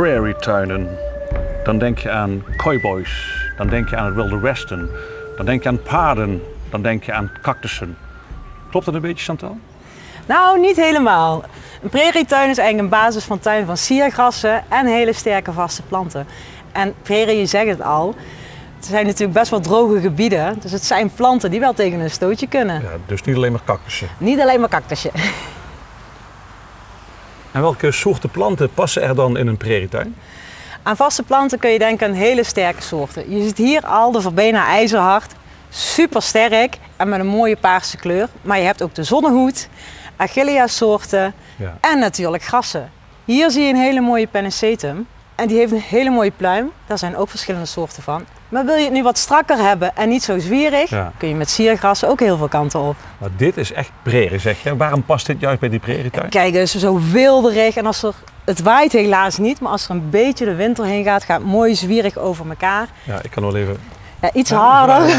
prairietuinen, dan denk je aan cowboys, dan denk je aan het Wilde Westen, dan denk je aan paarden, dan denk je aan cactussen. Klopt dat een beetje, Chantal? Nou, niet helemaal. Een prairietuin is eigenlijk een basis van tuin van siergrassen en hele sterke vaste planten. En prairie, je zegt het al, het zijn natuurlijk best wel droge gebieden, dus het zijn planten die wel tegen een stootje kunnen. Ja, dus niet alleen maar cactussen. Niet alleen maar cactusje. En welke soorten planten passen er dan in een prairietuin? Aan vaste planten kun je denken aan hele sterke soorten. Je ziet hier al de verbena ijzerhard, super sterk en met een mooie paarse kleur. Maar je hebt ook de zonnehoed, Achillea soorten en natuurlijk grassen. Hier zie je een hele mooie Pennisetum en die heeft een hele mooie pluim. Daar zijn ook verschillende soorten van. Maar wil je het nu wat strakker hebben en niet zo zwierig, kun je met siergrassen ook heel veel kanten op. Maar dit is echt prairie, zeg je. Waarom past dit juist bij die prairietuin? Kijk, dus zo wilderig en het waait helaas niet, maar als er een beetje de wind doorheen gaat, gaat het mooi zwierig over elkaar. Ja, ik kan wel even... Ja, iets harder.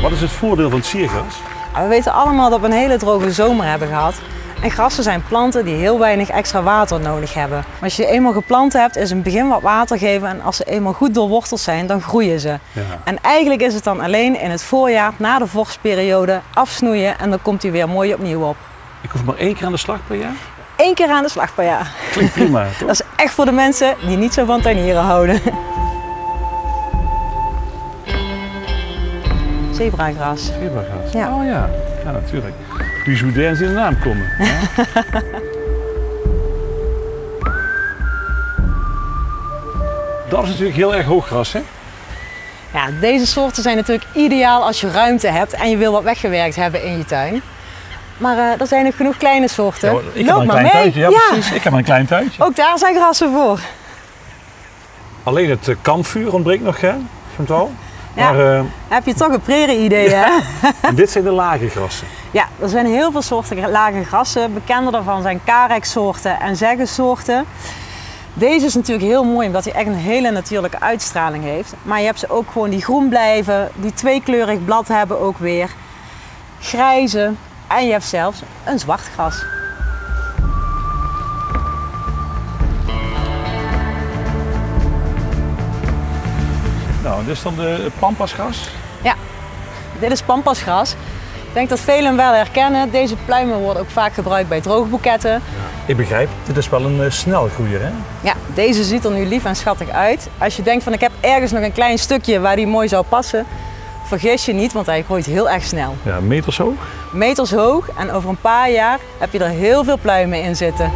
Wat is het voordeel van het siergras? We weten allemaal dat we een hele droge zomer hebben gehad. En grassen zijn planten die heel weinig extra water nodig hebben. Maar als je je eenmaal geplant hebt, is in het begin wat water geven en als ze eenmaal goed doorworteld zijn, dan groeien ze. Ja. En eigenlijk is het dan alleen in het voorjaar, na de vorstperiode, afsnoeien en dan komt hij weer mooi opnieuw op. Ik hoef maar 1 keer aan de slag per jaar? 1 keer aan de slag per jaar. Klinkt prima, toch? Dat is echt voor de mensen die niet zo van tuinieren houden. Zebragras. Zebragras? Ja. Oh ja, ja natuurlijk. Die Zoudijns in de naam komen. Dat is natuurlijk heel erg hoog gras, hè? Ja, deze soorten zijn natuurlijk ideaal als je ruimte hebt en je wil wat weggewerkt hebben in je tuin. Maar er zijn nog genoeg kleine soorten. Ja, ik heb een klein tuintje, ja, precies. Ik heb een klein tuintje. Ook daar zijn grassen voor. Alleen het kampvuur ontbreekt nog, hè, Chantal? Ja, maar, heb je toch een prairie-idee, hè? En dit zijn de lage grassen. Ja, er zijn heel veel soorten lage grassen. Bekende daarvan zijn kareksoorten en zeggensoorten. Deze is natuurlijk heel mooi omdat hij echt een hele natuurlijke uitstraling heeft. Maar je hebt ze ook gewoon die groen blijven, die tweekleurig blad hebben ook weer. Grijze en je hebt zelfs een zwart gras. Nou, dit is dan de pampasgras? Ja, dit is pampasgras. Ik denk dat velen hem wel herkennen. Deze pluimen worden ook vaak gebruikt bij droogboeketten. Ja. Ik begrijp, dit is wel een snelgroeier, hè? Ja, deze ziet er nu lief en schattig uit. Als je denkt van ik heb ergens nog een klein stukje waar die mooi zou passen, vergis je niet, want hij groeit heel erg snel. Ja, meters hoog? Meters hoog en over een paar jaar heb je er heel veel pluimen in zitten.